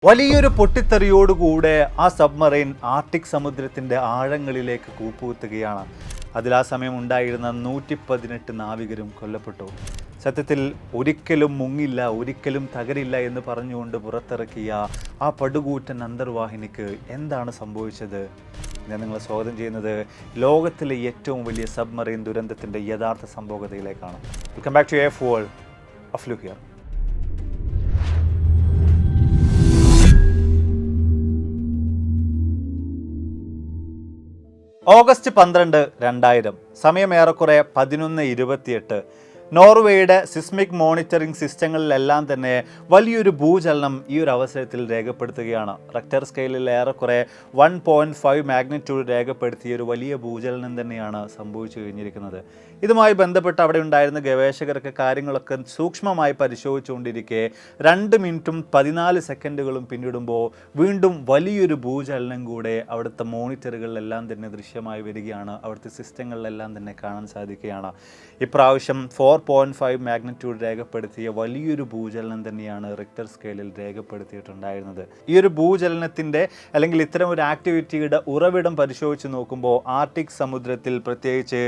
വലിയൊരു പൊട്ടിത്തെറിയോടുകൂടെ ആ submarine Arctic സമുദ്രത്തിൻ്റെ ആഴങ്ങളിലേക്ക് കൂപ്പുകുത്തുകയാണ്. അതിൽ ആ സമയം ഉണ്ടായിരുന്ന 118 നാവികരും കൊല്ലപ്പെട്ടു. സത്യത്തിൽ ഒരിക്കലും മുങ്ങില്ല, ഒരിക്കലും തകരില്ല എന്ന് പറഞ്ഞുകൊണ്ട് പുറത്തിറക്കിയ ആ പടുകൂറ്റൻ അന്തർവാഹിനിക്ക് എന്താണ് സംഭവിച്ചത്? ഞാൻ നിങ്ങളെ സ്വാഗതം ചെയ്യുന്നത് ലോകത്തിലെ ഏറ്റവും വലിയ സബ്മറൈൻ ദുരന്തത്തിൻ്റെ യഥാർത്ഥ സംഭവകഥയിലേക്കാണ്. Welcome back to F world. അഫ്ലു ഹിയർ. ഓഗസ്റ്റ് 12, 2000. സമയം ഏറെക്കുറെ 11:28. നോർവേയുടെ സിസ്മിക് മോണിറ്ററിംഗ് സിസ്റ്റങ്ങളിലെല്ലാം തന്നെ വലിയൊരു ഭൂചലനം ഈ ഒരു അവസരത്തിൽ രേഖപ്പെടുത്തുകയാണ്. റെക്ടർ സ്കെയിലിൽ ഏറെക്കുറെ 1.5 മാഗ്നിറ്റ്യൂഡ് രേഖപ്പെടുത്തിയ ഒരു വലിയ ഭൂചലനം തന്നെയാണ് സംഭവിച്ചു കഴിഞ്ഞിരിക്കുന്നത്. ഇതുമായി ബന്ധപ്പെട്ട് അവിടെ ഉണ്ടായിരുന്ന ഗവേഷകർക്ക് കാര്യങ്ങളൊക്കെ സൂക്ഷ്മമായി പരിശോധിച്ചുകൊണ്ടിരിക്കെ 2 മിനിറ്റും 14 സെക്കൻഡുകളും പിന്നിടുമ്പോൾ വീണ്ടും വലിയൊരു ഭൂചലനം കൂടെ അവിടുത്തെ മോണിറ്ററുകളിലെല്ലാം തന്നെ ദൃശ്യമായി വരികയാണ്. അവിടുത്തെ സിസ്റ്റങ്ങളിലെല്ലാം തന്നെ കാണാൻ സാധിക്കുകയാണ്. ഇപ്രാവശ്യം 4.5 മാഗ്നിറ്റ്യൂഡ് രേഖപ്പെടുത്തിയ വലിയൊരു ഭൂചലനം തന്നെയാണ് റിക്ടർ സ്കെയിലിൽ രേഖപ്പെടുത്തിയിട്ടുണ്ടായിരുന്നത്. ഈ ഒരു ഭൂചലനത്തിൻ്റെ അല്ലെങ്കിൽ ഇത്തരം ഒരു ആക്ടിവിറ്റിയുടെ ഉറവിടം പരിശോധിച്ച് നോക്കുമ്പോൾ ആർട്ടിക് സമുദ്രത്തിൽ, പ്രത്യേകിച്ച്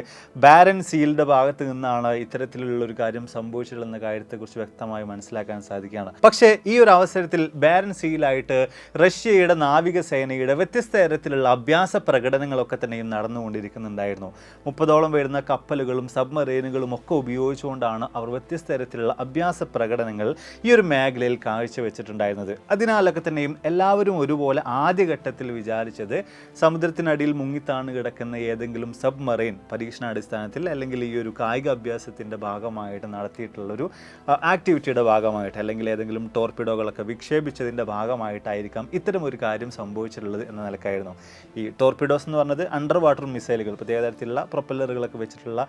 ബാരൻ സീയുടെ ഭാഗത്ത് നിന്നാണ് ഇത്തരത്തിലുള്ള ഒരു കാര്യം സംഭവിച്ചിട്ടുള്ള കാര്യത്തെക്കുറിച്ച് വ്യക്തമായി മനസ്സിലാക്കാൻ സാധിക്കുകയാണ്. പക്ഷേ ഈ ഒരു അവസരത്തിൽ ബാരൻ സീയിലായിട്ട് റഷ്യയുടെ നാവികസേനയുടെ വ്യത്യസ്ത തരത്തിലുള്ള അഭ്യാസ പ്രകടനങ്ങളൊക്കെ തന്നെയും നടന്നുകൊണ്ടിരിക്കുന്നുണ്ടായിരുന്നു. 30ഓളം വരുന്ന കപ്പലുകളും സബ്മറൈനുകളും ഒക്കെ ഉപയോഗിച്ചുകൊണ്ടാണ് അവർ വ്യത്യസ്ത തരത്തിലുള്ള അഭ്യാസ പ്രകടനങ്ങൾ ഈ ഒരു മേഖലയിൽ കാഴ്ചവെച്ചിട്ടുണ്ടായിരുന്നത്. അതിനാലൊക്കെ തന്നെയും എല്ലാവരും ഒരുപോലെ ആദ്യഘട്ടത്തിൽ വിചാരിച്ചത് സമുദ്രത്തിനടിയിൽ മുങ്ങിത്താണ് കിടക്കുന്ന ഏതെങ്കിലും സബ്മറൈൻ പരീക്ഷണാടിസ്ഥാനത്തിൽ അല്ലെങ്കിൽ ഈ ഒരു കായിക അഭ്യാസത്തിൻ്റെ ഭാഗമായിട്ട് നടത്തിയിട്ടുള്ളൊരു ആക്ടിവിറ്റിയുടെ ഭാഗമായിട്ട് അല്ലെങ്കിൽ ഏതെങ്കിലും ടോർപിഡോകളൊക്കെ വിക്ഷേപിച്ചതിൻ്റെ ഭാഗമായിട്ടായിരിക്കാം ഇത്തരം ഒരു കാര്യം സംഭവിച്ചിട്ടുള്ളത് എന്ന നിലക്കായിരുന്നു. ഈ ടോർപിഡോസ് എന്ന് പറഞ്ഞത് അണ്ടർ വാട്ടർ മിസൈലുകൾ, പ്രത്യേക തരത്തിലുള്ള പ്രൊപ്പല്ലറുകളൊക്കെ വെച്ചിട്ടുള്ള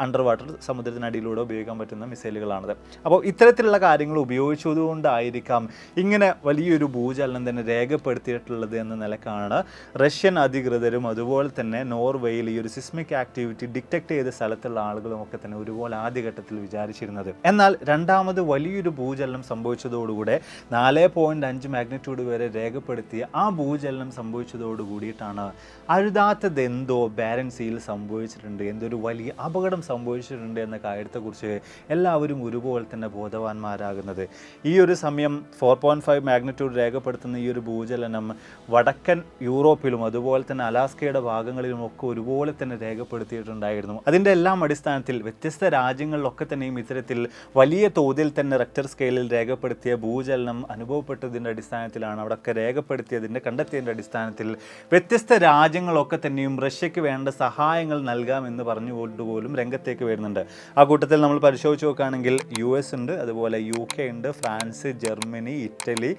അണ്ടർ വാട്ടർ സമുദ്രത്തിനടിയിലൂടെ ഉപയോഗിക്കാൻ പറ്റുന്ന മിസൈലുകളാണത്. അപ്പോൾ ഇത്തരത്തിലുള്ള കാര്യങ്ങൾ ഉപയോഗിച്ചതുകൊണ്ടായിരിക്കാം ഇങ്ങനെ വലിയൊരു ഭൂചലനം തന്നെ രേഖപ്പെടുത്തിയിട്ടുള്ളത് എന്ന നിലക്കാണ് റഷ്യൻ അധികൃതരും അതുപോലെ തന്നെ നോർവേയിൽ ഈ ഒരു സിസ്മിക് ആക്ടിവിറ്റി ഡിറ്റക്ട് ചെയ്ത സ്ഥലത്തുള്ള ആളുകളും ഒക്കെ തന്നെ ഒരുപോലെ ആദ്യഘട്ടത്തിൽ വിചാരിച്ചിരുന്നത്. എന്നാൽ രണ്ടാമത് വലിയൊരു ഭൂചലനം സംഭവിച്ചതോടുകൂടെ 4.5 മാഗ്നിറ്റ്യൂഡ് വരെ രേഖപ്പെടുത്തിയ ആ ഭൂചലനം സംഭവിച്ചതോടുകൂടിയിട്ടാണ് അഴുതാത്തതെന്തോ ബാരൻ സീയിൽ സംഭവിച്ചിട്ടുണ്ട്, എന്തൊരു വലിയ അപകടം സംഭവിച്ചിട്ടുണ്ട് എന്ന കാര്യത്തെക്കുറിച്ച് എല്ലാവരും ഒരുപോലെ തന്നെ ബോധവാന്മാരാകുന്നത്. ഈ ഒരു സമയം 4.5 മാഗ്നിറ്റ്യൂഡ് രേഖപ്പെടുത്തുന്ന ഈ ഒരു ഭൂചലനം വടക്കൻ യൂറോപ്പിലും അതുപോലെ തന്നെ അലാസ്കയുടെ ഭാഗങ്ങളിലും ഒക്കെ ഒരുപോലെ തന്നെ രേഖപ്പെടുത്തിയിട്ടുണ്ടായിരുന്നു. അതിൻ്റെ എല്ലാം അടിസ്ഥാനത്തിൽ വ്യത്യസ്ത രാജ്യങ്ങളിലൊക്കെ തന്നെയും ഇത്തരത്തിൽ വലിയ തോതിൽ തന്നെ റെക്ടർ സ്കെയിലിൽ രേഖപ്പെടുത്തിയ ഭൂചലനം അനുഭവപ്പെട്ടതിൻ്റെ അടിസ്ഥാനത്തിലാണ്, അവിടെയൊക്കെ രേഖപ്പെടുത്തിയതിൻ്റെ കണ്ടെത്തിയതിൻ്റെ അടിസ്ഥാനത്തിൽ വ്യത്യസ്ത രാജ്യങ്ങളൊക്കെ തന്നെയും റഷ്യയ്ക്ക് വേണ്ട സഹായങ്ങൾ നൽകാമെന്ന് പറഞ്ഞുകൊണ്ട് പോലും രംഗത്തേക്ക് വരുന്നുണ്ട്. ആ കൂട്ടത്തിൽ നമ്മൾ പരിശോധിച്ച് നോക്കുകയാണെങ്കിൽ US ഉണ്ട്, അതുപോലെ UK ഉണ്ട്, France, Germany, Italy,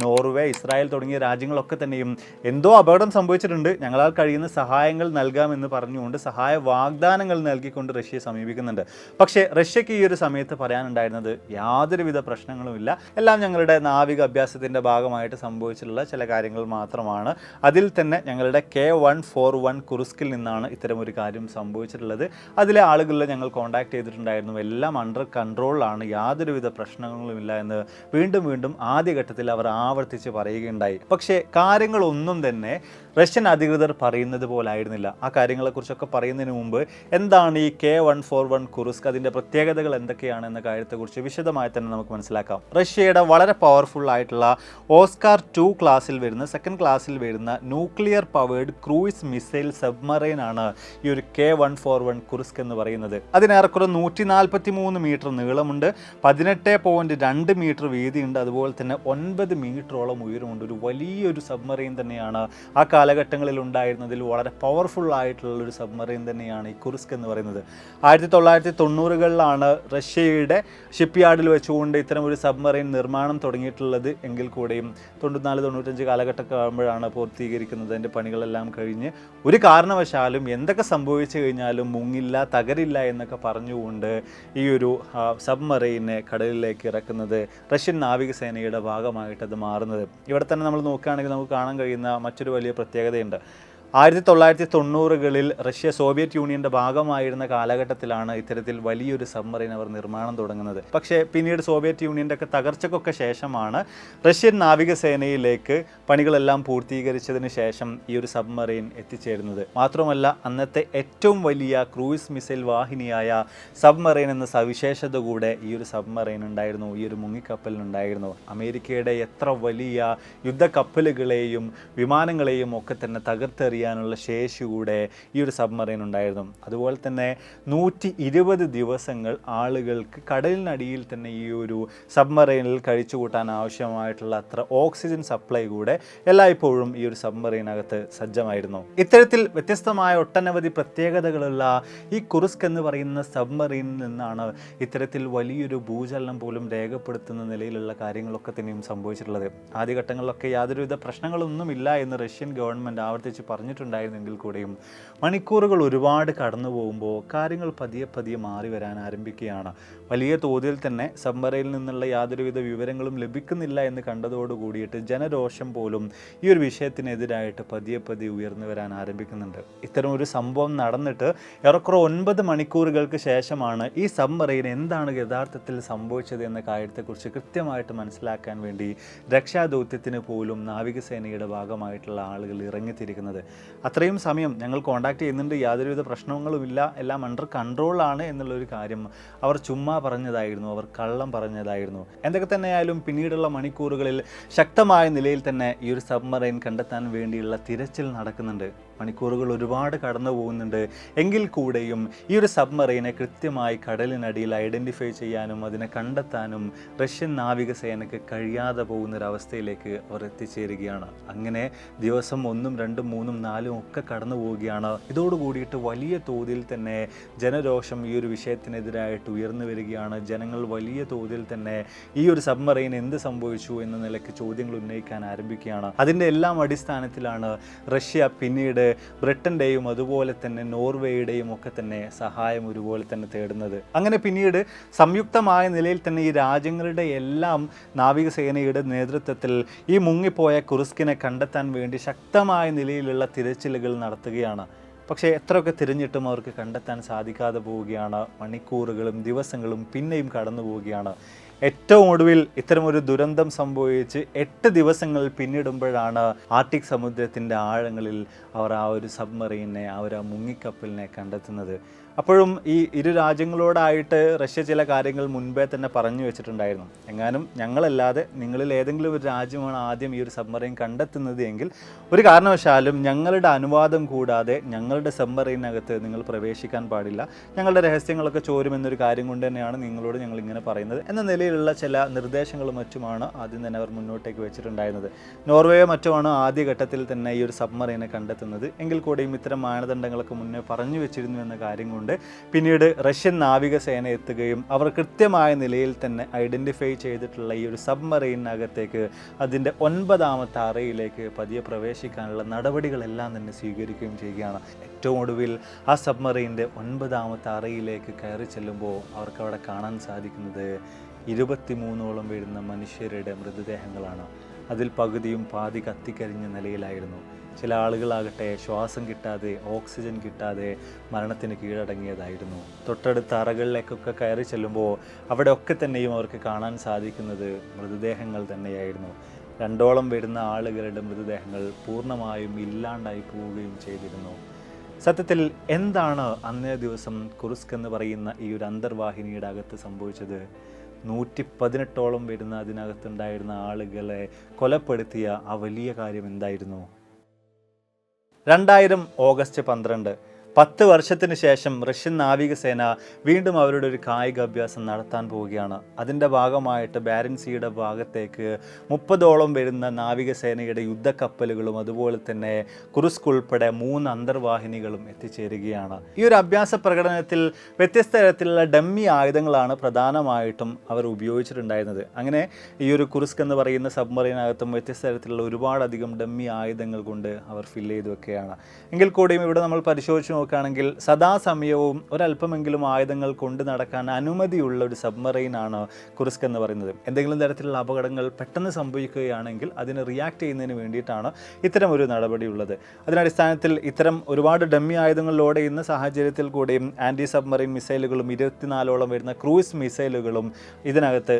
Norway, Israel തുടങ്ങിയ രാജ്യങ്ങളൊക്കെ തന്നെയും എന്തോ അപകടം സംഭവിച്ചിട്ടുണ്ട്, ഞങ്ങളാൽ കഴിയുന്ന സഹായങ്ങൾ നൽകാമെന്ന് പറഞ്ഞുകൊണ്ട് സഹായ വാഗ്ദാനങ്ങൾ നൽകിക്കൊണ്ട് റഷ്യയെ സമീപിക്കുന്നുണ്ട്. പക്ഷേ റഷ്യയ്ക്ക് ഈ ഒരു സമയത്ത് പറയാനുണ്ടായിരുന്നത് യാതൊരുവിധ പ്രശ്നങ്ങളുമില്ല, എല്ലാം ഞങ്ങളുടെ നാവിക അഭ്യാസത്തിൻ്റെ ഭാഗമായിട്ട് സംഭവിച്ചിട്ടുള്ള ചില കാര്യങ്ങൾ മാത്രമാണ്. അതിൽ തന്നെ ഞങ്ങളുടെ K141 കുറുസ്കിൽ നിന്നാണ് ഇത്തരം ഒരു കാര്യം സംഭവിച്ചിട്ടുള്ളത്. അതിലെ ആളുകളിൽ ഞങ്ങൾ കോൺടാക്ട് ചെയ്തിട്ടുണ്ടായിരുന്നു, എല്ലാം അണ്ടർ കൺട്രോളിലാണ്, യാതൊരുവിധ പ്രശ്നങ്ങളുമില്ല എന്ന് വീണ്ടും വീണ്ടും ആദ്യഘട്ടത്തിൽ അവർ ആവർത്തിച്ച് പറയുകയുണ്ടായി. പക്ഷേ കാര്യങ്ങളൊന്നും തന്നെ റഷ്യൻ അധികൃതർ പറയുന്നത് പോലായിരുന്നില്ല. ആ കാര്യങ്ങളെക്കുറിച്ചൊക്കെ പറയുന്നതിന് മുമ്പ് എന്താണ് ഈ K141 കുറുസ്ക്, അതിൻ്റെ പ്രത്യേകതകൾ എന്തൊക്കെയാണ് എന്ന കാര്യത്തെക്കുറിച്ച് വിശദമായി തന്നെ നമുക്ക് മനസ്സിലാക്കാം. റഷ്യയുടെ വളരെ പവർഫുൾ ആയിട്ടുള്ള ഓസ്കാർ 2 ക്ലാസ്സിൽ വരുന്ന, സെക്കൻഡ് ക്ലാസ്സിൽ വരുന്ന nuclear powered cruise missile submarine ആണ് ഈ ഒരു K141 കുറുസ്ക് എന്ന് പറയുന്നത്. അതിനേറെക്കുറെ 143 മീറ്റർ നീളമുണ്ട്, 18.2 മീറ്റർ വീതിയുണ്ട്, അതുപോലെ തന്നെ 9 മീറ്ററോളം ഉയരമുണ്ട്. ഒരു വലിയൊരു സബ്മറൈൻ തന്നെയാണ്. ആ കാലഘട്ടങ്ങളിൽ ഉണ്ടായിരുന്നതിൽ വളരെ പവർഫുൾ ആയിട്ടുള്ളൊരു സബ്മറൈൻ തന്നെയാണ് ഈ കുറുസ്ക് എന്ന് പറയുന്നത്. 1990കളിലാണ് റഷ്യയുടെ ഷിപ്പ് യാർഡിൽ വെച്ചുകൊണ്ട് ഇത്തരം ഒരു സബ്മറൈൻ നിർമ്മാണം തുടങ്ങിയിട്ടുള്ളത് എങ്കിൽ കൂടെയും 94-95 കാലഘട്ടമൊക്കെ ആകുമ്പോഴാണ് പൂർത്തീകരിക്കുന്നത്. അതിൻ്റെ പണികളെല്ലാം കഴിഞ്ഞ് ഒരു കാരണവശാലും എന്തൊക്കെ സംഭവിച്ചു കഴിഞ്ഞാലും മുങ്ങില്ല, തകരില്ല എന്നൊക്കെ പറഞ്ഞുകൊണ്ട് ഈ ഒരു സബ്മറൈനെ കടലിലേക്ക് ഇറക്കുന്നത് റഷ്യൻ നാവികസേനയുടെ ഭാഗമായിട്ട് അത് മാറുന്നത്. ഇവിടെ തന്നെ നമ്മൾ നോക്കുകയാണെങ്കിൽ നമുക്ക് കാണാൻ കഴിയുന്ന മറ്റൊരു വലിയ പ്രത്യേകതയുണ്ട്. 1990കളിൽ റഷ്യ സോവിയറ്റ് യൂണിയൻ്റെ ഭാഗമായിരുന്ന കാലഘട്ടത്തിലാണ് ഇത്തരത്തിൽ വലിയൊരു സബ്മറീൻ അവർ നിർമ്മാണം തുടങ്ങുന്നത്. പക്ഷേ പിന്നീട് സോവിയറ്റ് യൂണിയൻ്റെ ഒക്കെ തകർച്ചയ്ക്കൊക്കെ ശേഷമാണ് റഷ്യൻ നാവികസേനയിലേക്ക് പണികളെല്ലാം പൂർത്തീകരിച്ചതിന് ശേഷം ഈ ഒരു സബ്മറീൻ എത്തിച്ചേരുന്നത്. മാത്രമല്ല അന്നത്തെ ഏറ്റവും വലിയ ക്രൂയിസ് മിസൈൽ വാഹിനിയായ സബ്മറീൻ എന്ന സവിശേഷത കൂടെ ഈ ഒരു സബ്മറീൻ ഉണ്ടായിരുന്നു, ഈ ഒരു മുങ്ങിക്കപ്പലിനുണ്ടായിരുന്നു. അമേരിക്കയുടെ എത്ര വലിയ യുദ്ധക്കപ്പലുകളെയും വിമാനങ്ങളെയും ഒക്കെ തന്നെ തകർത്തെറിയാനുള്ള ശേഷി കൂടെ ഈ ഒരു സബ്മറീൻ ഉണ്ടായിരുന്നു. അതുപോലെ തന്നെ 120 ദിവസങ്ങൾ ആളുകൾക്ക് കടലിനടിയിൽ തന്നെ ഈ ഒരു സബ്മറീനിൽ കഴിച്ചു കൂട്ടാൻ ആവശ്യമായിട്ടുള്ള അത്ര ഓക്സിജൻ സപ്ലൈ കൂടെ എല്ലായ്പ്പോഴും ഈ ഒരു സബ്മറീനകത്ത് സജ്ജമായിരുന്നു. ഇത്തരത്തിൽ വ്യത്യസ്തമായ ഒട്ടനവധി പ്രത്യേകതകളുള്ള ഈ കുറുസ്ക് എന്ന് പറയുന്ന സബ്മറീനിൽ നിന്നാണ് ഇത്തരത്തിൽ വലിയൊരു ഭൂചലനം പോലും രേഖപ്പെടുത്തുന്ന നിലയിലുള്ള കാര്യങ്ങളൊക്കെ തന്നെയും സംഭവിച്ചിട്ടുള്ളത്. ആദ്യഘട്ടങ്ങളിലൊക്കെ യാതൊരുവിധ പ്രശ്നങ്ങളൊന്നുമില്ല എന്ന് റഷ്യൻ ഗവൺമെൻറ് ആവർത്തിച്ച് പറഞ്ഞിട്ടുണ്ടായിരുന്നെങ്കിൽ കൂടെയും മണിക്കൂറുകൾ ഒരുപാട് കടന്നു പോകുമ്പോൾ കാര്യങ്ങൾ പതിയെ പതിയെ മാറി വരാൻ ആരംഭിക്കുകയാണ്. വലിയ തോതിൽ തന്നെ സബ്മറൈനിൽ നിന്നുള്ള യാതൊരുവിധ വിവരങ്ങളും ലഭിക്കുന്നില്ല എന്ന് കണ്ടതോട് കൂടിയിട്ട് ജനരോഷം പോലും ഈ ഒരു വിഷയത്തിനെതിരായിട്ട് പതിയെ പതിയെ ഉയർന്നു വരാൻ ആരംഭിക്കുന്നുണ്ട്. ഇത്തരം ഒരു സംഭവം നടന്നിട്ട് ഏറെക്കുറെ 9 മണിക്കൂറുകൾക്ക് ശേഷമാണ് ഈ സബ്മറൈൻ എന്താണ് യഥാർത്ഥത്തിൽ സംഭവിച്ചത് എന്ന കാര്യത്തെക്കുറിച്ച് കൃത്യമായിട്ട് മനസ്സിലാക്കാൻ വേണ്ടി രക്ഷാദൗത്യത്തിന് പോലും നാവികസേനയുടെ ഭാഗമായിട്ടുള്ള ആളുകൾ ഇറങ്ങിത്തിരിക്കുന്നത്. അത്രയും സമയം ഞങ്ങൾ കോൺടാക്ട് ചെയ്യുന്നുണ്ട്, യാതൊരുവിധ പ്രശ്നങ്ങളുമില്ല, എല്ലാം അണ്ടർ കൺട്രോളാണ് എന്നുള്ളൊരു കാര്യം അവർ ചുമ്മാ പറഞ്ഞതായിരുന്നു, അവർ കള്ളം പറഞ്ഞതായിരുന്നു. എന്തൊക്കെ തന്നെയായാലും പിന്നീടുള്ള മണിക്കൂറുകളിൽ ശക്തമായ നിലയിൽ തന്നെ ഈ ഒരു സബ്മറൈൻ കണ്ടെത്താൻ വേണ്ടിയുള്ള തിരച്ചിൽ നടക്കുന്നുണ്ട്. മണിക്കൂറുകൾ ഒരുപാട് കടന്നു പോകുന്നുണ്ട്. എങ്കിൽ കൂടെയും ഈ ഒരു സബ്മറൈനെ കൃത്യമായി കടലിനടിയിൽ ഐഡൻറ്റിഫൈ ചെയ്യാനും അതിനെ കണ്ടെത്താനും റഷ്യൻ നാവികസേനയ്ക്ക് കഴിയാതെ പോകുന്നൊരവസ്ഥയിലേക്ക് അവർ എത്തിച്ചേരുകയാണ്. അങ്ങനെ ദിവസം 1, 2, 3, 4 ഒക്കെ കടന്നു പോവുകയാണ്. ഇതോടുകൂടിയിട്ട് വലിയ തോതിൽ തന്നെ ജനരോഷം ഈ ഒരു വിഷയത്തിനെതിരായിട്ട് ഉയർന്നു വരികയാണ്. ജനങ്ങൾ വലിയ തോതിൽ തന്നെ ഈ ഒരു സബ്മറൈൻ എന്ത് സംഭവിച്ചു എന്ന നിലയ്ക്ക് ചോദ്യങ്ങൾ ഉന്നയിക്കാൻ ആരംഭിക്കുകയാണ്. അതിൻ്റെ എല്ലാം അടിസ്ഥാനത്തിലാണ് റഷ്യ പിന്നീട് ബ്രിട്ടൻ്റെയും അതുപോലെ തന്നെ നോർവേയുടെയും ഒക്കെ തന്നെ സഹായം ഒരുപോലെ തന്നെ തേടുന്നത്. അങ്ങനെ പിന്നീട് സംയുക്തമായ നിലയിൽ തന്നെ ഈ രാജ്യങ്ങളുടെ എല്ലാം നാവികസേനയുടെ നേതൃത്വത്തിൽ ഈ മുങ്ങിപ്പോയ കുറുസ്കിനെ കണ്ടെത്താൻ വേണ്ടി ശക്തമായ നിലയിലുള്ള തിരച്ചിലുകൾ നടത്തുകയാണ്. പക്ഷേ എത്രയൊക്കെ തിരഞ്ഞിട്ടും അവർക്ക് കണ്ടെത്താൻ സാധിക്കാതെ പോവുകയാണ്. മണിക്കൂറുകളും ദിവസങ്ങളും പിന്നെയും കടന്നു പോവുകയാണ്. ഏറ്റവും ഒടുവിൽ ഇത്തരമൊരു ദുരന്തം സംഭവിച്ച് 8 ദിവസങ്ങൾ പിന്നിടുമ്പോഴാണ് ആർട്ടിക് സമുദ്രത്തിൻ്റെ ആഴങ്ങളിൽ അവർ ആ ഒരു സബ്മറീനെ, ആ ഒരു മുങ്ങിക്കപ്പലിനെ കണ്ടെത്തുന്നത്. അപ്പോഴും ഈ ഇരു രാജ്യങ്ങളോടായിട്ട് റഷ്യ ചില കാര്യങ്ങൾ മുൻപേ തന്നെ പറഞ്ഞു വെച്ചിട്ടുണ്ടായിരുന്നു. എങ്ങാനും ഞങ്ങളല്ലാതെ നിങ്ങളിൽ ഏതെങ്കിലും ഒരു രാജ്യമാണ് ആദ്യം ഈ ഒരു സബ്മറൈൻ കണ്ടെത്തുന്നത് എങ്കിൽ ഒരു കാരണവശാലും ഞങ്ങളുടെ അനുവാദം കൂടാതെ ഞങ്ങളുടെ സബ്മറൈനകത്ത് നിങ്ങൾ പ്രവേശിക്കാൻ പാടില്ല, ഞങ്ങളുടെ രഹസ്യങ്ങളൊക്കെ ചോരുമെന്നൊരു കാര്യം കൊണ്ട് തന്നെയാണ് നിങ്ങളോട് ഞങ്ങൾ ഇങ്ങനെ പറയുന്നത് എന്ന നിലയിലുള്ള ചില നിർദ്ദേശങ്ങളും മറ്റുമാണ് ആദ്യം തന്നെ അവർ മുന്നോട്ടേക്ക് വെച്ചിട്ടുണ്ടായിരുന്നത്. നോർവേയോ മറ്റുമാണ് ആദ്യഘട്ടത്തിൽ തന്നെ ഈ ഒരു സബ്മറൈനെ കണ്ടെത്തുന്നത്. എങ്കിൽ കൂടെയും ഇത്തരം മാനദണ്ഡങ്ങളൊക്കെ മുന്നേ പറഞ്ഞു വെച്ചിരുന്നു എന്ന കാര്യം കൊണ്ട് പിന്നീട് റഷ്യൻ നാവികസേന എത്തുകയും അവർ കൃത്യമായ നിലയിൽ തന്നെ ഐഡൻറ്റിഫൈ ചെയ്തിട്ടുള്ള ഈ ഒരു സബ്മറൈനകത്തേക്ക് അതിൻ്റെ 9ാമത്തെ അറയിലേക്ക് പതിയെ പ്രവേശിക്കാനുള്ള നടപടികളെല്ലാം തന്നെ സ്വീകരിക്കുകയും ചെയ്യുകയാണ്. ഏറ്റവും ഒടുവിൽ ആ സബ്മറൈൻ്റെ 9ാമത്തെ അറയിലേക്ക് കയറി ചെല്ലുമ്പോൾ അവർക്ക് അവിടെ കാണാൻ സാധിക്കുന്നത് 23ഓളം വരുന്ന മനുഷ്യരുടെ മൃതദേഹങ്ങളാണ്. അതിൽ പകുതിയും പാതി കത്തിക്കരിഞ്ഞ നിലയിലായിരുന്നു. ചില ആളുകളാകട്ടെ ശ്വാസം കിട്ടാതെ, ഓക്സിജൻ കിട്ടാതെ മരണത്തിന് കീഴടങ്ങിയതായിരുന്നു. തൊട്ടടുത്ത അറകളിലേക്കൊക്കെ കയറി ചെല്ലുമ്പോൾ അവിടെ ഒക്കെ തന്നെയും അവർക്ക് കാണാൻ സാധിക്കുന്നത് മൃതദേഹങ്ങൾ തന്നെയായിരുന്നു. 2ഓളം വരുന്ന ആളുകളുടെ മൃതദേഹങ്ങൾ പൂർണ്ണമായും ഇല്ലാണ്ടായി പോവുകയും ചെയ്തിരുന്നു. സത്യത്തിൽ എന്താണ് അന്നേ ദിവസം കുറുസ്ക് എന്ന് പറയുന്ന ഈ ഒരു അന്തർവാഹിനിയുടെ അകത്ത് സംഭവിച്ചത്? 118ഓളം വരുന്ന അതിനകത്തുണ്ടായിരുന്ന ആളുകളെ കൊലപ്പെടുത്തിയ ആ വലിയ കാര്യം എന്തായിരുന്നു? 2000 ഓഗസ്റ്റ് 12 10 വർഷത്തിന് ശേഷം റഷ്യൻ നാവികസേന വീണ്ടും അവരുടെ ഒരു കായികാഭ്യാസം നടത്താൻ പോവുകയാണ്. അതിൻ്റെ ഭാഗമായിട്ട് ബാരൻസ് സീയുടെ ഭാഗത്തേക്ക് 30ഓളം വരുന്ന നാവികസേനയുടെ യുദ്ധക്കപ്പലുകളും അതുപോലെ തന്നെ കുറുസ്ക് ഉൾപ്പെടെ 3 അന്തർവാഹിനികളും എത്തിച്ചേരുകയാണ്. ഈ ഒരു അഭ്യാസ പ്രകടനത്തിൽ വ്യത്യസ്ത തരത്തിലുള്ള ഡമ്മി ആയുധങ്ങളാണ് പ്രധാനമായിട്ടും അവർ ഉപയോഗിച്ചിട്ടുണ്ടായിരുന്നത്. അങ്ങനെ ഈ ഒരു കുറുസ്ക് എന്ന് പറയുന്ന സബ്മറീനകത്തും വ്യത്യസ്ത തരത്തിലുള്ള ഒരുപാടധികം ഡമ്മി ആയുധങ്ങൾ കൊണ്ട് അവർ ഫില്ല് ചെയ്ത് വെക്കുകയാണ്. എങ്കിൽ കൂടിയും ഇവിടെ നമ്മൾ പരിശോധിച്ച് നോക്കുകയാണെങ്കിൽ സദാസമയവും ഒരല്പമെങ്കിലും ആയുധങ്ങൾ കൊണ്ട് നടക്കാൻ അനുമതിയുള്ള ഒരു സബ്മറൈനാണ് കുറിസ്ക് എന്ന് പറയുന്നത്. എന്തെങ്കിലും തരത്തിലുള്ള അപകടങ്ങൾ പെട്ടെന്ന് സംഭവിക്കുകയാണെങ്കിൽ അതിന് റിയാക്ട് ചെയ്യുന്നതിന് വേണ്ടിയിട്ടാണ് ഇത്തരം ഒരു നടപടി ഉള്ളത്. അതിനടിസ്ഥാനത്തിൽ ഇത്തരം ഒരുപാട് ഡമ്മി ആയുധങ്ങൾ ലോഡ് ചെയ്യുന്ന സാഹചര്യത്തിൽ കൂടെയും ആൻറ്റി സബ്മറൈൻ മിസൈലുകളും 24ഓളം വരുന്ന ക്രൂയിസ് മിസൈലുകളും ഇതിനകത്ത്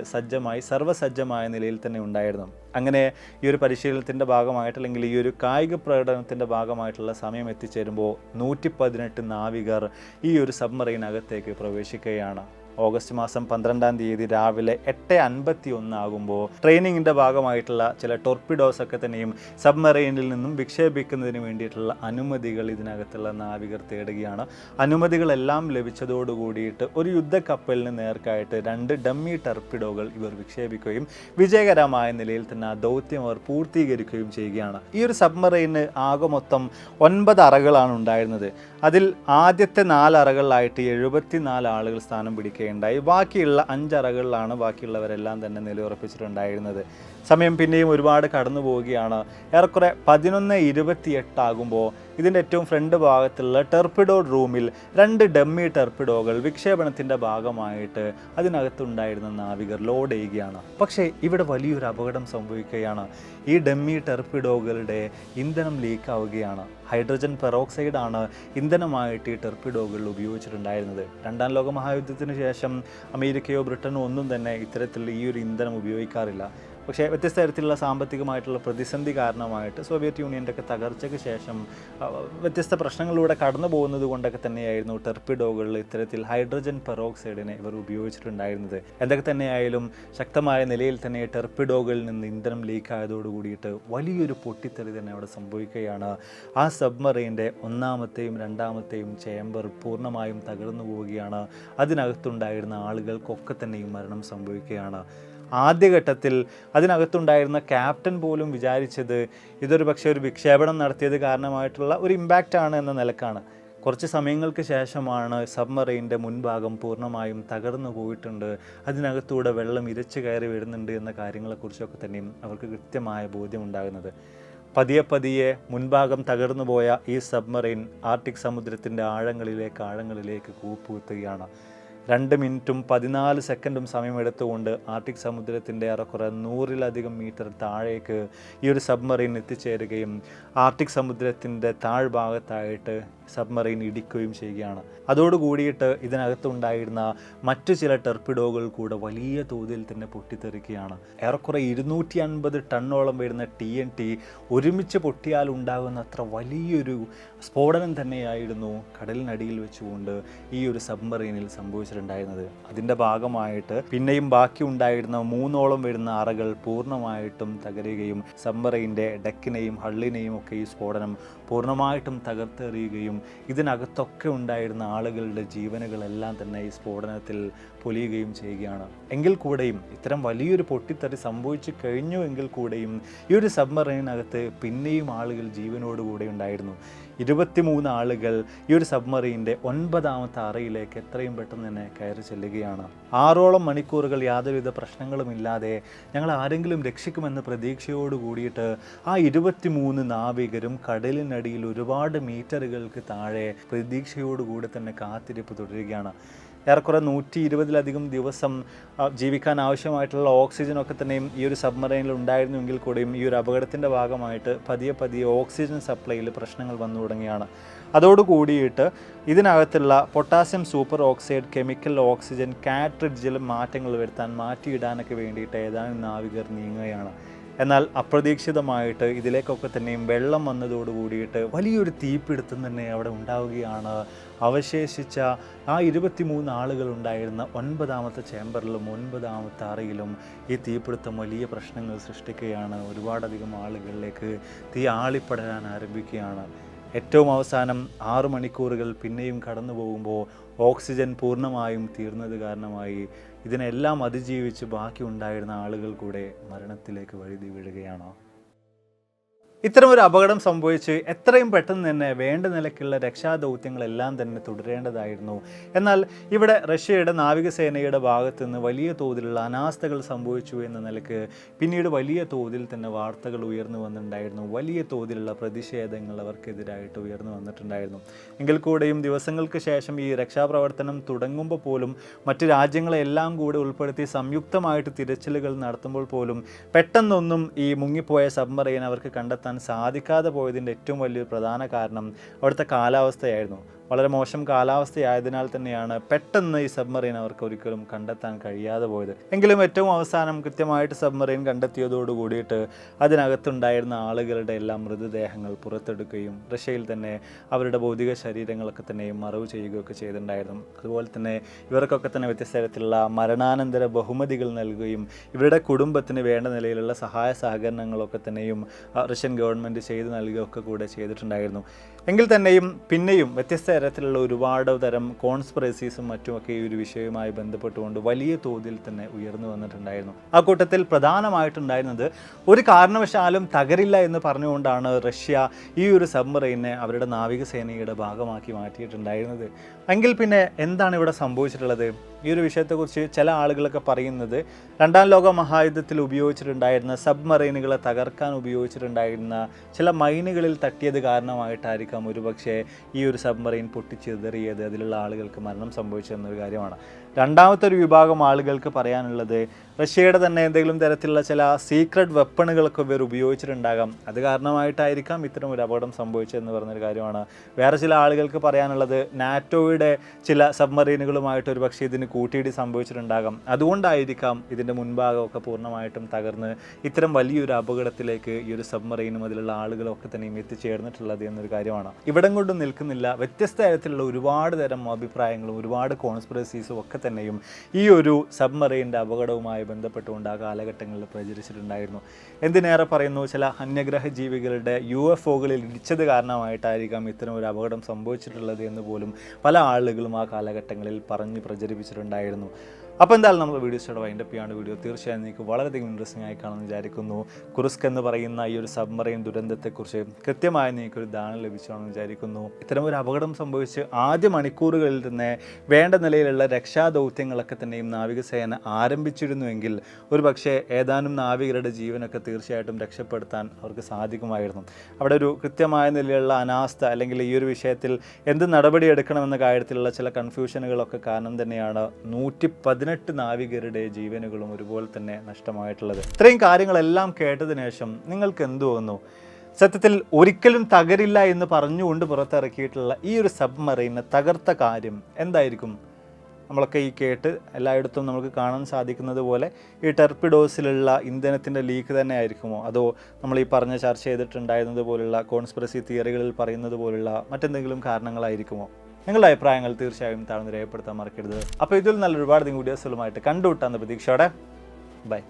സർവ്വസജ്ജമായ നിലയിൽ തന്നെ ഉണ്ടായിരുന്നു. അങ്ങനെ ഈ ഒരു പരിശീലനത്തിൻ്റെ ഭാഗമായിട്ട് അല്ലെങ്കിൽ ഈ ഒരു കായിക പ്രകടനത്തിൻ്റെ ഭാഗമായിട്ടുള്ള സമയം എത്തിച്ചേരുമ്പോൾ 118 നാവികർ ഈ ഒരു സബ്മറൈനകത്തേക്ക് പ്രവേശിക്കുകയാണ്. ഓഗസ്റ്റ് മാസം 12-ാം തീയതി രാവിലെ 8:51 ആകുമ്പോൾ ട്രെയിനിങ്ങിൻ്റെ ഭാഗമായിട്ടുള്ള ചില ടോർപിഡോസൊക്കെ തന്നെയും സബ്മറൈനിൽ നിന്നും വിക്ഷേപിക്കുന്നതിന് വേണ്ടിയിട്ടുള്ള അനുമതികൾ ഇതിനകത്തുള്ള നാവികർ തേടുകയാണ്. അനുമതികളെല്ലാം ലഭിച്ചതോടുകൂടിയിട്ട് ഒരു യുദ്ധക്കപ്പലിന് നേർക്കായിട്ട് 2 ഡമ്മി ടർപിഡോകൾ ഇവർ വിക്ഷേപിക്കുകയും വിജയകരമായ നിലയിൽ തന്നെ ആ ദൗത്യം അവർ പൂർത്തീകരിക്കുകയും ചെയ്യുകയാണ്. ഈ ഒരു സബ്മറൈന് ആകെ മൊത്തം 9 അറകളാണ് ഉണ്ടായിരുന്നത്. അതിൽ ആദ്യത്തെ 4 അറകളിലായിട്ട് 74 ആളുകൾ സ്ഥാനം പിടിക്കുകയുണ്ടായി. ബാക്കിയുള്ള 5 അറകളിലാണ് ബാക്കിയുള്ളവരെല്ലാം തന്നെ നിലയുറപ്പിച്ചിട്ടുണ്ടായിരുന്നത്. സമയം പിന്നെയും ഒരുപാട് കടന്നു പോവുകയാണ്. ഏറെക്കുറെ 11:28 ആകുമ്പോൾ ഇതിൻ്റെ ഏറ്റവും ഫ്രണ്ട് ഭാഗത്തുള്ള ടെർപിഡോ റൂമിൽ 2 ഡമ്മി ടെർപിഡോകൾ വിക്ഷേപണത്തിൻ്റെ ഭാഗമായിട്ട് അതിനകത്തുണ്ടായിരുന്ന നാവികർ ലോഡ് ചെയ്യുകയാണ്. പക്ഷേ ഇവിടെ വലിയൊരു അപകടം സംഭവിക്കുകയാണ്. ഈ ഡമ്മി ടെർപിഡോകളുടെ ഇന്ധനം ലീക്കാവുകയാണ്. ഹൈഡ്രജൻ പെറോക്സൈഡാണ് ഇന്ധനമായിട്ട് ഈ ടെർപിഡോകളിൽ ഉപയോഗിച്ചിട്ടുണ്ടായിരുന്നത്. 2ാം ലോക മഹായുദ്ധത്തിന് ശേഷം അമേരിക്കയോ ബ്രിട്ടനോ ഒന്നും തന്നെ ഇത്തരത്തിലുള്ള ഈ ഒരു ഇന്ധനം ഉപയോഗിക്കാറില്ല. പക്ഷേ വ്യത്യസ്ത തരത്തിലുള്ള സാമ്പത്തികമായിട്ടുള്ള പ്രതിസന്ധി കാരണമായിട്ട് സോവിയറ്റ് യൂണിയൻ്റെ ഒക്കെ തകർച്ചയ്ക്ക് ശേഷം വ്യത്യസ്ത പ്രശ്നങ്ങളിലൂടെ കടന്നു പോകുന്നത് കൊണ്ടൊക്കെ തന്നെയായിരുന്നു ടെർപിഡോകളിൽ ഇത്തരത്തിൽ ഹൈഡ്രജൻ പെറോക്സൈഡിനെ ഇവർ ഉപയോഗിച്ചിട്ടുണ്ടായിരുന്നത്. എന്തൊക്കെ തന്നെയായാലും ശക്തമായ നിലയിൽ തന്നെ ടെർപിഡോകളിൽ നിന്ന് ഇന്ധനം ലീക്ക് ആയതോടുകൂടിയിട്ട് വലിയൊരു പൊട്ടിത്തെറി തന്നെ അവിടെ സംഭവിക്കുകയാണ്. ആ സബ്മറൈൻ്റെ 1ാമത്തെയും 2ാമത്തെയും ചേംബർ പൂർണ്ണമായും തകർന്നു പോവുകയാണ്. അതിനകത്തുണ്ടായിരുന്ന ആളുകൾക്കൊക്കെ തന്നെയും മരണം സംഭവിക്കുകയാണ്. ആദ്യഘട്ടത്തിൽ അതിനകത്തുണ്ടായിരുന്ന ക്യാപ്റ്റൻ പോലും വിചാരിച്ചത് ഇതൊരു പക്ഷേ ഒരു വിക്ഷേപണം നടത്തിയത് കാരണമായിട്ടുള്ള ഒരു ഇമ്പാക്റ്റാണ് എന്ന നിലക്കാണ്. കുറച്ച് സമയങ്ങൾക്ക് ശേഷമാണ് സബ്മറൈൻ്റെ മുൻഭാഗം പൂർണ്ണമായും തകർന്നു പോയിട്ടുണ്ട്, അതിനകത്തൂടെ വെള്ളം ഇരച്ചു കയറി വരുന്നുണ്ട് എന്ന കാര്യങ്ങളെക്കുറിച്ചൊക്കെ തന്നെയും അവർക്ക് കൃത്യമായ ബോധ്യമുണ്ടാകുന്നത്. പതിയെ മുൻഭാഗം തകർന്നു പോയ ഈ സബ്മറൈൻ ആർട്ടിക് സമുദ്രത്തിൻ്റെ ആഴങ്ങളിലേക്ക് കൂപ്പുകുത്തുകയാണ്. 2 മിനിറ്റും 14 സെക്കൻഡും സമയമെടുത്തുകൊണ്ട് ആർട്ടിക് സമുദ്രത്തിൻ്റെ ഏറെക്കുറെ 100-ലധികം മീറ്റർ താഴേക്ക് ഈ ഒരു സബ്മറൈൻ എത്തിച്ചേരുകയും ആർട്ടിക് സമുദ്രത്തിൻ്റെ താഴ്ഭാഗത്തായിട്ട് സബ്മറൈൻ ഇടിക്കുകയും ചെയ്യുകയാണ്. അതോടുകൂടിയിട്ട് ഇതിനകത്തുണ്ടായിരുന്ന മറ്റു ചില ടെർപിഡോകൾ കൂടെ വലിയ തോതിൽ തന്നെ പൊട്ടിത്തെറിക്കുകയാണ്. ഏറെക്കുറെ 250 ടണ്ണോളം വരുന്ന TNT ഒരുമിച്ച് പൊട്ടിയാൽ ഉണ്ടാകുന്ന അത്ര വലിയൊരു സ്ഫോടനം തന്നെയായിരുന്നു കടലിനടിയിൽ വെച്ചുകൊണ്ട് ഈ ഒരു സബ്മറൈനിൽ സംഭവിച്ചിട്ടുണ്ടായിരുന്നത്. അതിൻ്റെ ഭാഗമായിട്ട് പിന്നെയും ബാക്കി ഉണ്ടായിരുന്ന 3ഓളം വരുന്ന അറകൾ പൂർണ്ണമായിട്ടും തകരുകയും സബ്മറൈൻ്റെ ഡെക്കിനെയും ഹള്ളിനെയും ഒക്കെ ഈ സ്ഫോടനം പൂർണ്ണമായിട്ടും തകർത്തെറിയുകയും ഇതിനകത്തൊക്കെ ഉണ്ടായിരുന്ന ആളുകളുടെ ജീവനുകളെല്ലാം തന്നെ ഈ സ്ഫോടനത്തിൽ പൊലിയുകയും ചെയ്യുകയാണ്. എങ്കിൽ കൂടെയും ഇത്തരം വലിയൊരു പൊട്ടിത്തെറി സംഭവിച്ചു കഴിഞ്ഞു എങ്കിൽ കൂടെയും ഈ ഒരു സബ്മറൈനകത്ത് പിന്നെയും ആളുകൾ ജീവനോടുകൂടെ ഉണ്ടായിരുന്നു. 23 ആളുകൾ ഈ ഒരു സബ്മറൈൻ്റെ 9ാമത്തെ അറയിലേക്ക് എത്രയും പെട്ടെന്ന് തന്നെ കയറി ചെല്ലുകയാണ്. 6ഓളം മണിക്കൂറുകൾ യാതൊരുവിധ പ്രശ്നങ്ങളുമില്ലാതെ ഞങ്ങൾ ആരെങ്കിലും രക്ഷിക്കുമെന്ന പ്രതീക്ഷയോട് കൂടിയിട്ട് ആ 23 നാവികരും കടലിനടിയിൽ ഒരുപാട് മീറ്ററുകൾക്ക് താഴെ പ്രതീക്ഷയോടുകൂടി തന്നെ കാത്തിരിപ്പ് തുടരുകയാണ്. ഏറെക്കുറെ 120-ലധികം ദിവസം ജീവിക്കാൻ ആവശ്യമായിട്ടുള്ള ഓക്സിജനൊക്കെ തന്നെയും ഈ ഒരു സബ്മറൈനിൽ ഉണ്ടായിരുന്നുവെങ്കിൽ കൂടെയും ഈ ഒരു അപകടത്തിൻ്റെ ഭാഗമായിട്ട് പതിയെ ഓക്സിജൻ സപ്ലൈയിൽ പ്രശ്നങ്ങൾ വന്നു തുടങ്ങിയാണ്. അതോടുകൂടിയിട്ട് ഇതിനകത്തുള്ള potassium super oxide chemical oxygen കാട്രിഡ്ജിൽ മാറ്റങ്ങൾ വരുത്താൻ മാറ്റിയിടാനൊക്കെ വേണ്ടിയിട്ട് ഏതാനും നാവികർ നീങ്ങുകയാണ്. എന്നാൽ അപ്രതീക്ഷിതമായിട്ട് ഇതിലേക്കൊക്കെ തന്നെയും വെള്ളം വന്നതോടുകൂടിയിട്ട് വലിയൊരു തീപിടുത്തം തന്നെ അവിടെ ഉണ്ടാവുകയാണ്. അവശേഷിച്ച ആ 23 ആളുകൾ ഉണ്ടായിരുന്ന 9ാമത്തെ ചേംബറിലും 9ാമത്തെ അറയിലും ഈ തീപിടുത്തം വലിയ പ്രശ്നങ്ങൾ സൃഷ്ടിക്കുകയാണ്. ഒരുപാടധികം ആളുകളിലേക്ക് തീ ആളിപ്പടരാൻ ആരംഭിക്കുകയാണ്. ഏറ്റവും അവസാനം 6 മണിക്കൂറുകൾ പിന്നെയും കടന്നു പോകുമ്പോൾ ഓക്സിജൻ പൂർണ്ണമായും തീർന്നത് കാരണമായി ഇതിനെല്ലാം അതിജീവിച്ച് ബാക്കി ഉണ്ടായിരുന്ന ആളുകൾ കൂടെ മരണത്തിലേക്ക് വഴുതി വീഴുകയാണ്. ഇത്തരമൊരു അപകടം സംഭവിച്ച് എത്രയും പെട്ടെന്ന് തന്നെ വേണ്ട നിലയ്ക്കുള്ള രക്ഷാദൗത്യങ്ങളെല്ലാം തന്നെ തുടരേണ്ടതായിരുന്നു. എന്നാൽ ഇവിടെ റഷ്യയുടെ നാവികസേനയുടെ ഭാഗത്തു നിന്ന് വലിയ തോതിലുള്ള അനാസ്ഥകൾ സംഭവിച്ചു എന്ന നിലയ്ക്ക് പിന്നീട് വലിയ തോതിൽ തന്നെ വാർത്തകൾ ഉയർന്നു വന്നിട്ടുണ്ടായിരുന്നു. വലിയ തോതിലുള്ള പ്രതിഷേധങ്ങൾ അവർക്കെതിരായിട്ട് ഉയർന്നു വന്നിട്ടുണ്ടായിരുന്നു. എങ്കിൽ കൂടെയും ദിവസങ്ങൾക്ക് ശേഷം ഈ രക്ഷാപ്രവർത്തനം തുടങ്ങുമ്പോൾ പോലും മറ്റു രാജ്യങ്ങളെല്ലാം കൂടെ ഉൾപ്പെടുത്തി സംയുക്തമായിട്ട് തിരച്ചിലുകൾ നടത്തുമ്പോൾ പോലും പെട്ടെന്നൊന്നും ഈ മുങ്ങിപ്പോയ സബ്മറൈൻ അവർക്ക് കണ്ടെത്താൻ സാധിക്കാതെ പോയതിൻ്റെ ഏറ്റവും വലിയൊരു പ്രധാന കാരണം അവിടുത്തെ കാലാവസ്ഥയായിരുന്നു. വളരെ മോശം കാലാവസ്ഥയായതിനാൽ തന്നെയാണ് പെട്ടെന്ന് ഈ സബ്മറൈൻ അവർക്ക് ഒരിക്കലും കണ്ടെത്താൻ കഴിയാതെ പോയത്. എങ്കിലും ഏറ്റവും അവസാനം കൃത്യമായിട്ട് സബ്മറൈൻ കണ്ടെത്തിയതോട് കൂടിയിട്ട് അതിനകത്തുണ്ടായിരുന്ന ആളുകളുടെ എല്ലാം മൃതദേഹങ്ങൾ പുറത്തെടുക്കുകയും റഷ്യയിൽ തന്നെ അവരുടെ ഭൗതിക ശരീരങ്ങളൊക്കെ തന്നെയും മറവ് ചെയ്യുകയൊക്കെ ചെയ്തിട്ടുണ്ടായിരുന്നു. അതുപോലെ തന്നെ ഇവർക്കൊക്കെ തന്നെ വ്യത്യസ്ത തരത്തിലുള്ള മരണാനന്തര ബഹുമതികൾ നൽകുകയും ഇവരുടെ കുടുംബത്തിന് വേണ്ട നിലയിലുള്ള സഹായ സഹകരണങ്ങളൊക്കെ തന്നെയും റഷ്യൻ ഗവൺമെൻറ് ചെയ്തു നൽകുകയൊക്കെ കൂടെ ചെയ്തിട്ടുണ്ടായിരുന്നു. എങ്കിൽ തന്നെയും പിന്നെയും വ്യത്യസ്ത തരത്തിലുള്ള ഒരുപാട് തരം കോൺസ്പിറസീസും മറ്റുമൊക്കെ ഈ ഒരു വിഷയവുമായി ബന്ധപ്പെട്ടുകൊണ്ട് വലിയ തോതിൽ തന്നെ ഉയർന്നു വന്നിട്ടുണ്ടായിരുന്നു. ആ കൂട്ടത്തിൽ പ്രധാനമായിട്ടുണ്ടായിരുന്നത് ഒരു കാരണവശാലും തകരില്ല എന്ന് പറഞ്ഞുകൊണ്ടാണ് റഷ്യ ഈ ഒരു സബ്മറൈനെ അവരുടെ നാവികസേനയുടെ ഭാഗമാക്കി മാറ്റിയിട്ടുണ്ടായിരുന്നത്. എങ്കിൽ പിന്നെ എന്താണ് ഇവിടെ സംഭവിച്ചിട്ടുള്ളത്? ഈ ഒരു വിഷയത്തെക്കുറിച്ച് ചില ആളുകളൊക്കെ പറയുന്നത് രണ്ടാം ലോക മഹായുദ്ധത്തിൽ ഉപയോഗിച്ചിട്ടുണ്ടായിരുന്ന സബ്മറൈനുകളെ തകർക്കാൻ ഉപയോഗിച്ചിട്ടുണ്ടായിരുന്ന ചില മൈനുകളിൽ തട്ടിയത് കാരണമായിട്ടായിരിക്കാം ഒരുപക്ഷെ ഈ ഒരു സബ്മറൈൻ പൊട്ടിച്ചെറിയത് അതിലുള്ള ആളുകൾക്ക് മരണം സംഭവിച്ചതെന്നൊരു കാര്യമാണ്. രണ്ടാമത്തെ ഒരു വിഭാഗം ആളുകൾക്ക് പറയാനുള്ളത് റഷ്യയുടെ തന്നെ എന്തെങ്കിലും തരത്തിലുള്ള ചില സീക്രട്ട് വെപ്പണുകളൊക്കെ ഇവർ ഉപയോഗിച്ചിട്ടുണ്ടാകാം, അത് കാരണമായിട്ടായിരിക്കാം ഇത്തരം ഒരു അപകടം സംഭവിച്ചതെന്ന് പറഞ്ഞൊരു കാര്യമാണ്. വേറെ ചില ആളുകൾക്ക് പറയാനുള്ളത് നാറ്റോയുടെ ചില സബ്മറൈനുകളുമായിട്ട് ഒരു പക്ഷേ ഇതിന് കൂട്ടിയിടി സംഭവിച്ചിട്ടുണ്ടാകാം, അതുകൊണ്ടായിരിക്കാം ഇതിൻ്റെ മുൻഭാഗമൊക്കെ പൂർണ്ണമായിട്ടും തകർന്ന് ഇത്തരം വലിയൊരു അപകടത്തിലേക്ക് ഈ ഒരു സബ്മറൈനും അതിലുള്ള ആളുകളൊക്കെ തന്നെയും എത്തിച്ചേർന്നിട്ടുള്ളത് എന്നൊരു കാര്യമാണ്. ഇവിടം കൊണ്ടും നിൽക്കുന്നില്ല, വ്യത്യസ്ത തരത്തിലുള്ള ഒരുപാട് തരം അഭിപ്രായങ്ങളും ഒരുപാട് കോൺസ്പിറസീസും ഒക്കെ തന്നെയും ഈ ഒരു സബ്മറൈൻ്റെ അപകടവുമായി ബന്ധപ്പെട്ടുകൊണ്ട് ആ കാലഘട്ടങ്ങളിൽ പ്രചരിച്ചിട്ടുണ്ടായിരുന്നു. എന്തിനേറെ പറയുന്നു, ചില അന്യഗ്രഹ ജീവികളുടെ UFOകളിൽ ഇടിച്ചത് കാരണമായിട്ടായിരിക്കാം ഇത്തരം ഒരു അപകടം സംഭവിച്ചിട്ടുള്ളത് എന്ന് പോലും പല ആളുകളും ആ കാലഘട്ടങ്ങളിൽ പറഞ്ഞ് പ്രചരിപ്പിച്ചിട്ടുണ്ടായിരുന്നു. അപ്പോൾ എന്തായാലും നമ്മൾ വീഡിയോസോടെ വൈൻഡപ്പ് ചെയ്യാണ്. വീഡിയോ തീർച്ചയായും നിങ്ങൾക്ക് വളരെയധികം ഇൻട്രസ്റ്റിംഗ് ആയി കാണുമെന്ന് വിചാരിക്കുന്നു. കുറുസ്ക് എന്ന് പറയുന്ന ഈ ഒരു സബ്മറൈൻ ദുരന്തത്തെക്കുറിച്ച് കൃത്യമായി നിങ്ങൾക്കൊരു ധാരണ ലഭിച്ചാണെന്ന് വിചാരിക്കുന്നു. ഇത്തരം ഒരു അപകടം സംഭവിച്ച് ആദ്യ മണിക്കൂറുകളിൽ തന്നെ വേണ്ട നിലയിലുള്ള രക്ഷാദൗത്യങ്ങളൊക്കെ തന്നെയും നാവികസേന ആരംഭിച്ചിരുന്നുവെങ്കിൽ ഒരു പക്ഷേ ഏതാനും നാവികരുടെ ജീവനൊക്കെ തീർച്ചയായിട്ടും രക്ഷപ്പെടുത്താൻ അവർക്ക് സാധിക്കുമായിരുന്നു. അവിടെ ഒരു കൃത്യമായ നിലയിലുള്ള അനാസ്ഥ അല്ലെങ്കിൽ ഈ ഒരു വിഷയത്തിൽ എന്ത് നടപടി എടുക്കണമെന്ന കാര്യത്തിലുള്ള ചില കൺഫ്യൂഷനുകളൊക്കെ കാരണം തന്നെയാണ് 118 നാവികരുടെ ജീവനുകളും ഒരുപോലെ തന്നെ നഷ്ടമായിട്ടുള്ളത്. ഇത്രയും കാര്യങ്ങളെല്ലാം കേട്ടതിന് ശേഷം നിങ്ങൾക്ക് എന്തു തോന്നുന്നു? സത്യത്തിൽ ഒരിക്കലും തകരില്ല എന്ന് പറഞ്ഞുകൊണ്ട് പുറത്തിറക്കിയിട്ടുള്ള ഈ ഒരു സബ്മറൈനെ തകർത്ത കാര്യം എന്തായിരിക്കും? നമ്മളൊക്കെ ഈ കേട്ട് എല്ലായിടത്തും നമുക്ക് കാണാൻ സാധിക്കുന്നത് പോലെ ഈ ടെർപിഡോസിലുള്ള ഇന്ധനത്തിൻ്റെ ലീക്ക് തന്നെ ആയിരിക്കുമോ, അതോ നമ്മൾ ഈ പറഞ്ഞ ചർച്ച ചെയ്തിട്ടുണ്ടായിരുന്നത് പോലുള്ള കോൺസ്പിറസി തിയറികളിൽ പറയുന്നത് പോലുള്ള മറ്റെന്തെങ്കിലും കാരണങ്ങളായിരിക്കുമോ? നിങ്ങളുടെ അഭിപ്രായങ്ങൾ തീർച്ചയായും താഴ്ന്ന് രേഖപ്പെടുത്താൻ മറക്കരുത്. അപ്പോൾ ഇതിൽ നല്ല ഒരുപാട് വീഡിയോസുകളുമായിട്ട് കണ്ടുമുട്ടാവുന്ന പ്രതീക്ഷയോടെ ബൈ.